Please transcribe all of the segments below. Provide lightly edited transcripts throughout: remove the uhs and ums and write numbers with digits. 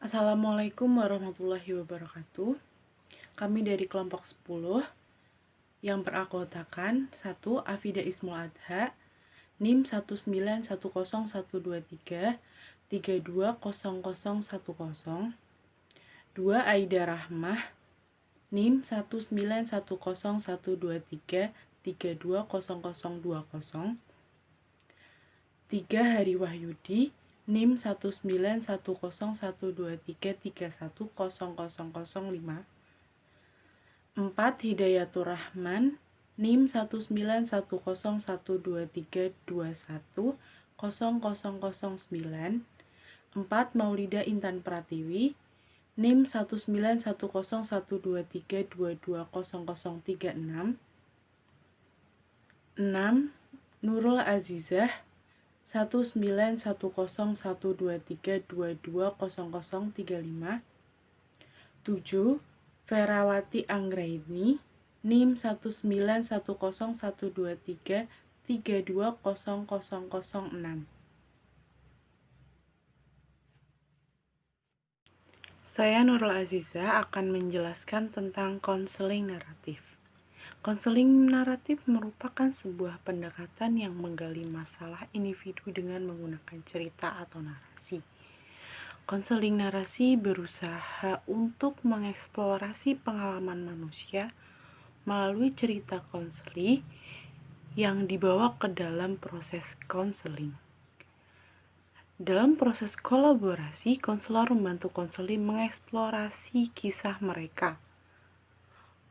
Assalamualaikum warahmatullahi wabarakatuh. Kami dari kelompok 10 yang beranggotakan 1. Afida Ismul Adha, NIM 1910123 320010. 2. Aida Rahmah, NIM 1910123 320020. 3. Hari Wahyudi, NIM 1910123 310005. 4. Hidayatur Rahman, NIM 1910123210009. 4. Maulida Intan Pratiwi, NIM 1910123220036. 6. Nurul Azizah, 1910123220035. 7. Ferawati Anggraini, NIM 1910123320006. Saya Nurul Azizah akan menjelaskan tentang konseling naratif. Konseling naratif merupakan sebuah pendekatan yang menggali masalah individu dengan menggunakan cerita atau narasi. Konseling narasi berusaha untuk mengeksplorasi pengalaman manusia melalui cerita konseli yang dibawa ke dalam proses konseling. Dalam proses kolaborasi, konselor membantu konseli mengeksplorasi kisah mereka.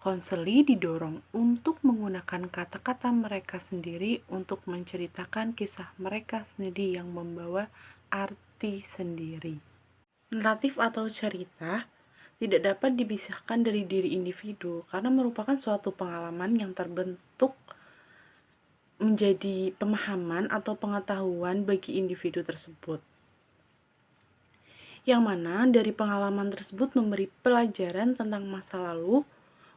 Konseli didorong untuk menggunakan kata-kata mereka sendiri untuk menceritakan kisah mereka sendiri yang membawa arti sendiri. Naratif atau cerita tidak dapat dipisahkan dari diri individu karena merupakan suatu pengalaman yang terbentuk menjadi pemahaman atau pengetahuan bagi individu tersebut. Yang mana dari pengalaman tersebut memberi pelajaran tentang masa lalu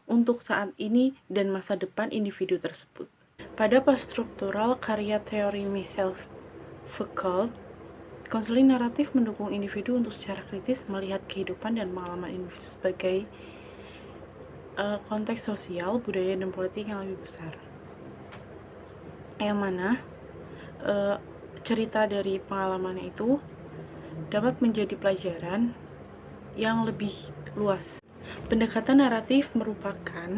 untuk saat ini dan masa depan individu tersebut. Pada poststruktural karya teori Michel Foucault, konseling naratif mendukung individu untuk secara kritis melihat kehidupan dan pengalaman individu sebagai konteks sosial, budaya, dan politik yang lebih besar. Yang mana cerita dari pengalamannya itu dapat menjadi pelajaran yang lebih luas. Pendekatan naratif merupakan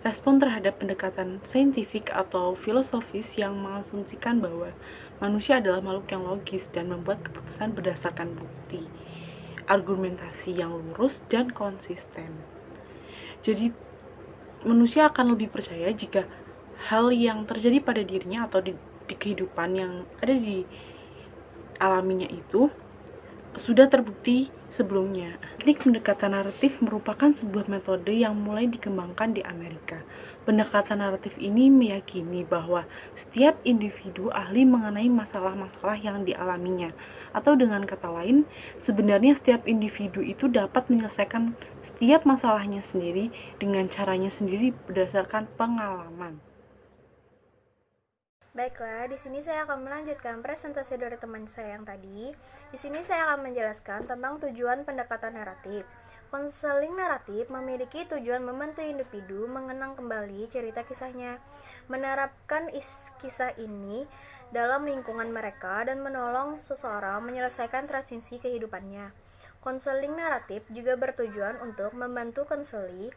respon terhadap pendekatan saintifik atau filosofis yang mengasumsikan bahwa manusia adalah makhluk yang logis dan membuat keputusan berdasarkan bukti, argumentasi yang lurus dan konsisten. Jadi, manusia akan lebih percaya jika hal yang terjadi pada dirinya atau di kehidupan yang ada di alaminya itu sudah terbukti sebelumnya. Teknik pendekatan naratif merupakan sebuah metode yang mulai dikembangkan di Amerika. Pendekatan naratif ini meyakini bahwa setiap individu ahli mengenai masalah-masalah yang dialaminya. Atau dengan kata lain, sebenarnya setiap individu itu dapat menyelesaikan setiap masalahnya sendiri dengan caranya sendiri berdasarkan pengalaman. Baiklah, di sini saya akan melanjutkan presentasi dari teman saya yang tadi. Di sini saya akan menjelaskan tentang tujuan pendekatan naratif. Konseling naratif memiliki tujuan membantu individu mengenang kembali cerita kisahnya, menerapkan kisah ini dalam lingkungan mereka, dan menolong seseorang menyelesaikan transisi kehidupannya. Konseling naratif juga bertujuan untuk membantu konseli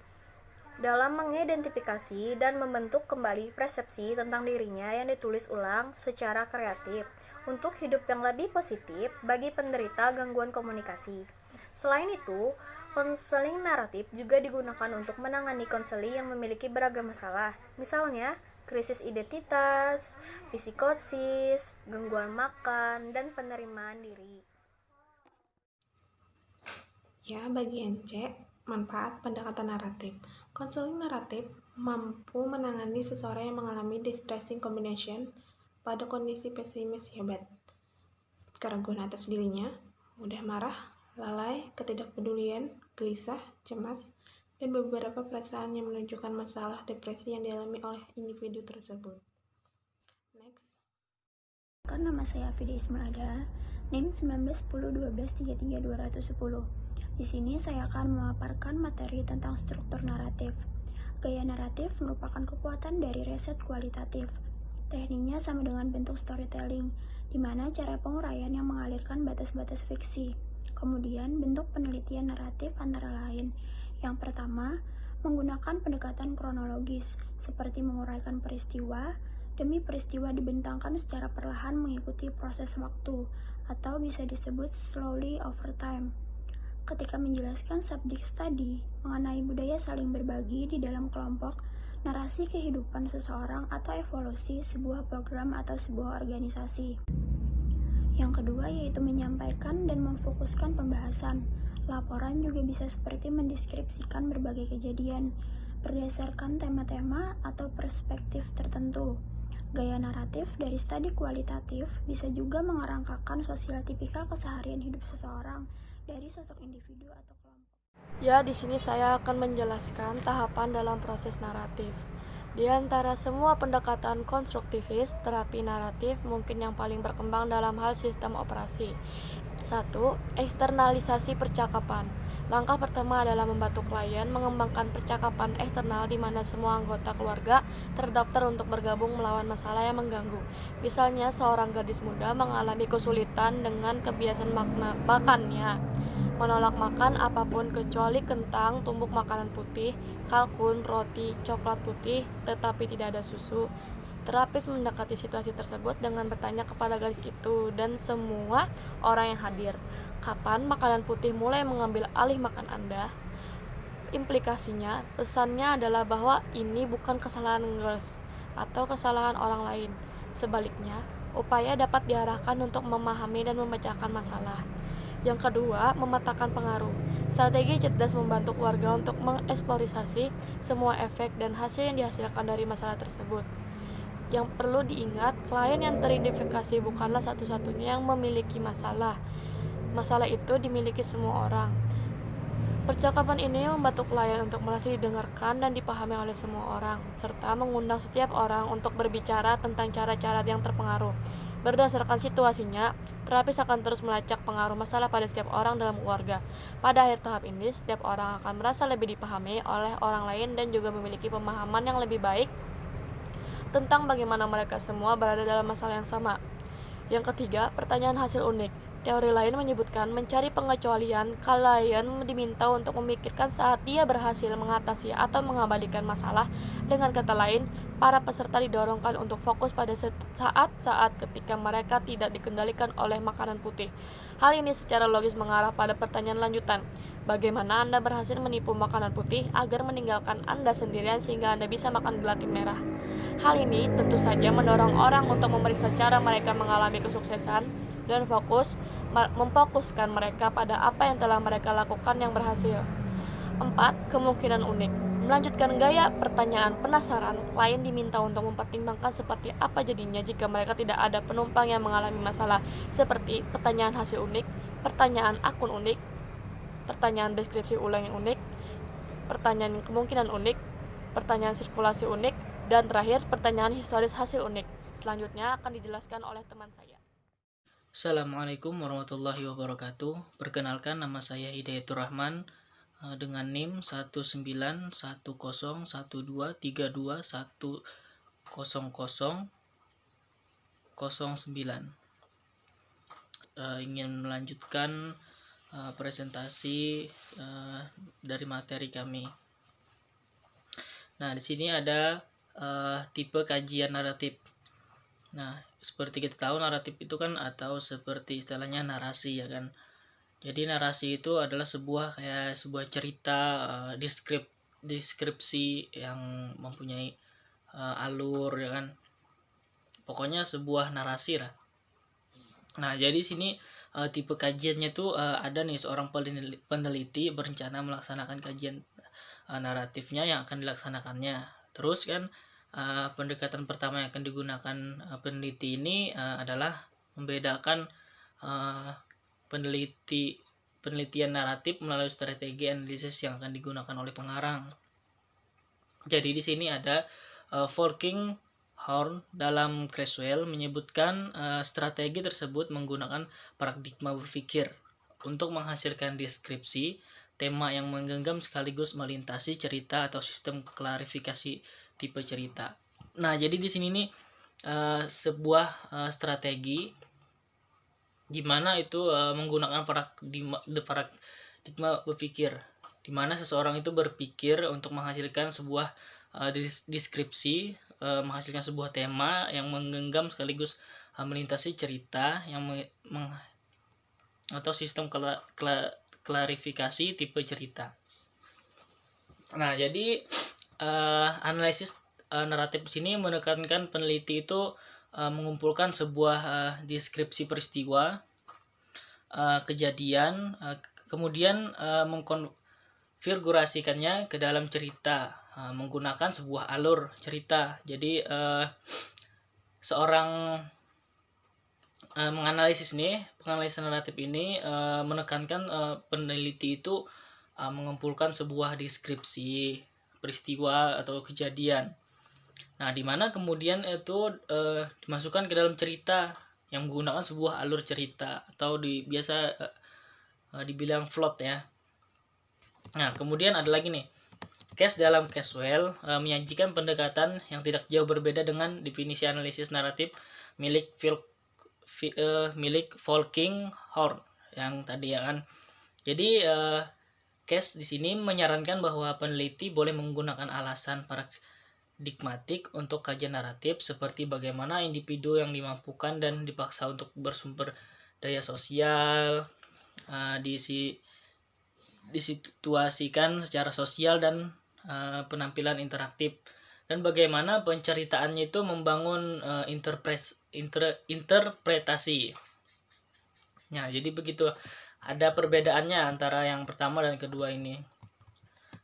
dalam mengidentifikasi dan membentuk kembali persepsi tentang dirinya yang ditulis ulang secara kreatif untuk hidup yang lebih positif bagi penderita gangguan komunikasi. Selain itu, konseling naratif juga digunakan untuk menangani konseli yang memiliki beragam masalah, misalnya krisis identitas, psikosis, gangguan makan, dan penerimaan diri. Ya, bagian C, manfaat pendekatan naratif. Konseling naratif mampu menangani seseorang yang mengalami distressing combination pada kondisi pesimis hebat, keraguan atas dirinya, mudah marah, lalai, ketidakpedulian, gelisah, cemas, dan beberapa perasaan yang menunjukkan masalah depresi yang dialami oleh individu tersebut. Next. Nama saya Afida Ismul Adha. NIM 1910-12-33-210. Di sini saya akan memaparkan materi tentang struktur naratif. Gaya naratif merupakan kekuatan dari riset kualitatif. Tekniknya sama dengan bentuk storytelling, di mana cara penguraian yang mengalirkan batas-batas fiksi. Kemudian, bentuk penelitian naratif antara lain. Yang pertama, menggunakan pendekatan kronologis, seperti menguraikan peristiwa, demi peristiwa dibentangkan secara perlahan mengikuti proses waktu, atau bisa disebut slowly over time. Ketika menjelaskan subject study mengenai budaya saling berbagi di dalam kelompok, narasi kehidupan seseorang atau evolusi sebuah program atau sebuah organisasi. Yang kedua yaitu menyampaikan dan memfokuskan pembahasan. Laporan juga bisa seperti mendeskripsikan berbagai kejadian berdasarkan tema-tema atau perspektif tertentu. Gaya naratif dari studi kualitatif bisa juga mengerangkakan sosial tipikal keseharian hidup seseorang dari sosok individu atau kelompok. Ya, di sini saya akan menjelaskan tahapan dalam proses naratif. Di antara semua pendekatan konstruktivis, terapi naratif mungkin yang paling berkembang dalam hal sistem operasi. 1. Eksternalisasi percakapan. Langkah pertama adalah membantu klien mengembangkan percakapan eksternal di mana semua anggota keluarga terdaftar untuk bergabung melawan masalah yang mengganggu. Misalnya, seorang gadis muda mengalami kesulitan dengan kebiasaan makannya, menolak makan apapun kecuali kentang, tumbuk makanan putih, kalkun, roti, coklat putih, tetapi tidak ada susu. Terapis mendekati situasi tersebut dengan bertanya kepada gadis itu dan semua orang yang hadir, kapan makanan putih mulai mengambil alih makan Anda? Implikasinya, pesannya adalah bahwa ini bukan kesalahan girls atau kesalahan orang lain. Sebaliknya, upaya dapat diarahkan untuk memahami dan memecahkan masalah. Yang kedua, memetakan pengaruh. Strategi cerdas membantu keluarga untuk mengeksplorasi semua efek dan hasil yang dihasilkan dari masalah tersebut. Yang perlu diingat, klien yang teridentifikasi bukanlah satu-satunya yang memiliki masalah. Masalah itu dimiliki semua orang. Percakapan ini membantu klien untuk merasa didengarkan dan dipahami oleh semua orang, serta mengundang setiap orang untuk berbicara tentang cara-cara yang terpengaruh. Berdasarkan situasinya, terapis akan terus melacak pengaruh masalah pada setiap orang dalam keluarga. Pada akhir tahap ini, setiap orang akan merasa lebih dipahami oleh orang lain dan juga memiliki pemahaman yang lebih baik tentang bagaimana mereka semua berada dalam masalah yang sama. Yang ketiga, pertanyaan hasil unik. Teori lain menyebutkan mencari pengecualian. Klien diminta untuk memikirkan saat dia berhasil mengatasi atau mengabaikan masalah. Dengan kata lain, para peserta didorongkan untuk fokus pada saat-saat ketika mereka tidak dikendalikan oleh makanan putih. Hal ini secara logis mengarah pada pertanyaan lanjutan. Bagaimana Anda berhasil menipu makanan putih agar meninggalkan Anda sendirian sehingga Anda bisa makan gelatin merah? Hal ini tentu saja mendorong orang untuk memeriksa cara mereka mengalami kesuksesan dan memfokuskan mereka pada apa yang telah mereka lakukan yang berhasil. 4. Kemungkinan unik. Melanjutkan gaya pertanyaan penasaran, klien diminta untuk mempertimbangkan seperti apa jadinya jika mereka tidak ada penumpang yang mengalami masalah, seperti pertanyaan hasil unik, pertanyaan akun unik, pertanyaan deskripsi ulang yang unik, pertanyaan kemungkinan unik, pertanyaan sirkulasi unik, dan terakhir pertanyaan historis hasil unik. Selanjutnya akan dijelaskan oleh teman saya. Assalamualaikum warahmatullahi wabarakatuh. Perkenalkan, nama saya Hidayatur Rahman dengan NIM 19101232100009. Ingin melanjutkan presentasi dari materi kami. Nah, di sini ada tipe kajian naratif. Nah, seperti kita tahu, naratif itu kan atau seperti istilahnya narasi, ya kan. Jadi narasi itu adalah sebuah cerita, deskripsi yang mempunyai alur, ya kan. Pokoknya sebuah narasi lah. Nah, jadi sini tipe kajiannya tuh ada nih, seorang peneliti berencana melaksanakan kajian naratifnya yang akan dilaksanakannya. Terus kan pendekatan pertama yang akan digunakan peneliti ini adalah membedakan penelitian naratif melalui strategi analisis yang akan digunakan oleh pengarang. Jadi di sini ada forking Horn dalam Creswell menyebutkan strategi tersebut menggunakan paradigma berpikir untuk menghasilkan deskripsi tema yang menggenggam sekaligus melintasi cerita atau sistem klarifikasi tipe cerita. Nah, jadi di sini nih sebuah strategi di mana itu menggunakan paradigma berpikir, di mana seseorang itu berpikir untuk menghasilkan sebuah deskripsi, menghasilkan sebuah tema yang menggenggam sekaligus melintasi cerita yang atau sistem klarifikasi tipe cerita. Nah, jadi analisis naratif di sini menekankan peneliti itu mengumpulkan sebuah deskripsi peristiwa, kejadian, kemudian mengkonfigurasikannya ke dalam cerita menggunakan sebuah alur cerita. Jadi seorang penganalisis naratif ini menekankan peneliti itu mengumpulkan sebuah deskripsi peristiwa atau kejadian. Nah, di mana kemudian itu dimasukkan ke dalam cerita yang menggunakan sebuah alur cerita atau biasa dibilang plot ya. Nah, kemudian ada lagi nih. Case dalam Creswell menyajikan pendekatan yang tidak jauh berbeda dengan definisi analisis naratif milik Volking Horn yang tadi ya kan. Jadi Case di sini menyarankan bahwa peneliti boleh menggunakan alasan paradigmatik untuk kajian naratif seperti bagaimana individu yang dimampukan dan dipaksa untuk bersumber daya sosial disituasikan secara sosial dan penampilan interaktif, dan bagaimana penceritaannya itu membangun interpretasi. Nah, jadi begitu, ada perbedaannya antara yang pertama dan kedua ini.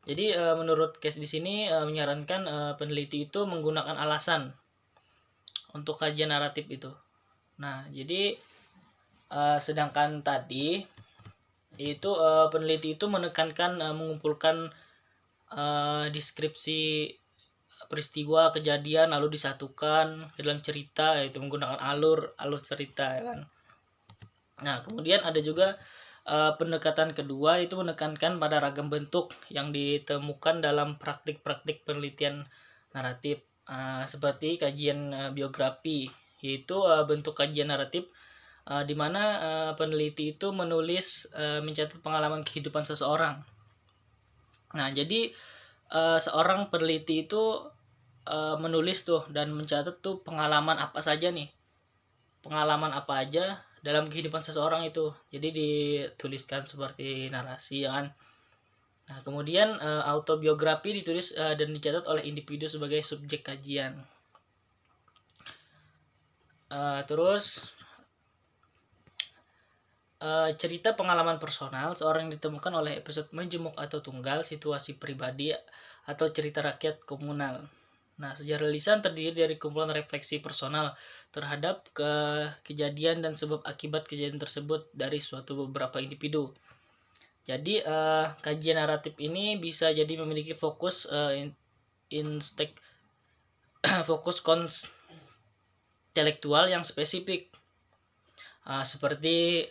Jadi menurut Case di sini menyarankan peneliti itu menggunakan alasan untuk kajian naratif itu. Nah, jadi sedangkan tadi itu peneliti itu menekankan mengumpulkan deskripsi peristiwa kejadian lalu disatukan ke dalam cerita, yaitu menggunakan alur cerita ya kan. Nah, kemudian ada juga pendekatan kedua itu menekankan pada ragam bentuk yang ditemukan dalam praktik-praktik penelitian naratif seperti kajian biografi, yaitu bentuk kajian naratif di mana peneliti itu menulis mencatat pengalaman kehidupan seseorang. Nah, jadi seorang peneliti itu menulis tuh dan mencatat tuh pengalaman apa saja nih. Pengalaman apa aja dalam kehidupan seseorang itu. Jadi dituliskan seperti narasi ya kan. Nah, kemudian autobiografi ditulis dan dicatat oleh individu sebagai subjek kajian. Terus cerita pengalaman personal seorang yang ditemukan oleh episode menjemuk atau tunggal, situasi pribadi, atau cerita rakyat komunal. Nah, sejarah lisan terdiri dari kumpulan refleksi personal terhadap kejadian dan sebab akibat kejadian tersebut dari suatu beberapa individu. Jadi kajian naratif ini bisa jadi memiliki fokus fokus intelektual yang spesifik. Seperti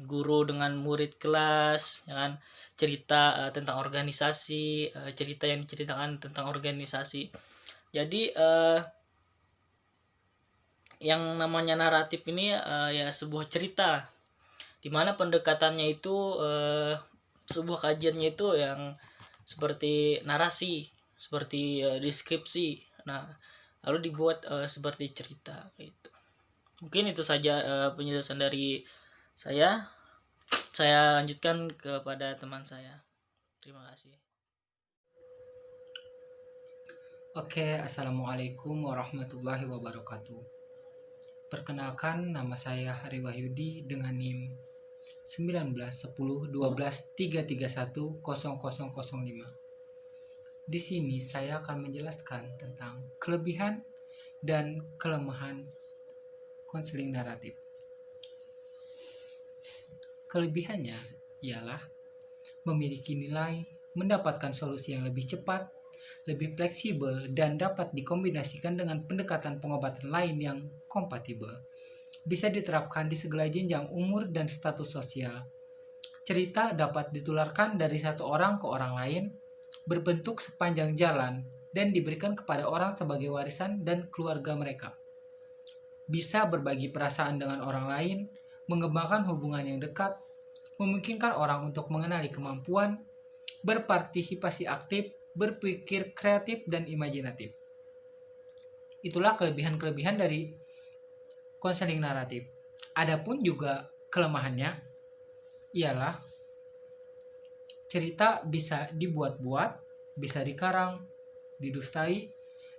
guru dengan murid kelas, ya kan? Cerita tentang organisasi, cerita yang diceritakan tentang organisasi. Jadi yang namanya naratif ini ya sebuah cerita, di mana pendekatannya itu sebuah kajiannya itu yang seperti narasi, seperti deskripsi. Nah, lalu dibuat seperti cerita gitu. Mungkin itu saja penjelasan dari saya. Saya lanjutkan kepada teman saya. Terima kasih. Oke, Assalamualaikum warahmatullahi wabarakatuh. Perkenalkan, nama saya Hari Wahyudi dengan NIM 19101233100005. Di sini saya akan menjelaskan tentang kelebihan dan kelemahan konseling naratif. Kelebihannya ialah memiliki nilai, mendapatkan solusi yang lebih cepat, lebih fleksibel, dan dapat dikombinasikan dengan pendekatan pengobatan lain yang kompatibel. Bisa diterapkan di segala jenjang umur dan status sosial. Cerita dapat ditularkan dari satu orang ke orang lain, berbentuk sepanjang jalan, dan diberikan kepada orang sebagai warisan dan keluarga mereka. Bisa berbagi perasaan dengan orang lain, mengembangkan hubungan yang dekat, memungkinkan orang untuk mengenali kemampuan, berpartisipasi aktif, berpikir kreatif dan imajinatif. Itulah kelebihan-kelebihan dari konseling naratif. Adapun juga kelemahannya ialah cerita bisa dibuat-buat, bisa dikarang, didustai,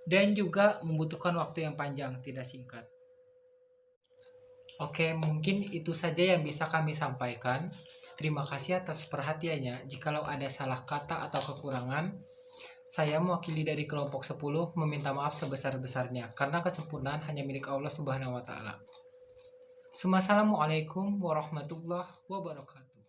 dan juga membutuhkan waktu yang panjang, tidak singkat. Oke, mungkin itu saja yang bisa kami sampaikan. Terima kasih atas perhatiannya. Jikalau ada salah kata atau kekurangan, saya mewakili dari kelompok 10 meminta maaf sebesar-besarnya, karena kesempurnaan hanya milik Allah Subhanahu wa Ta'ala. Assalamualaikum warahmatullahi wabarakatuh.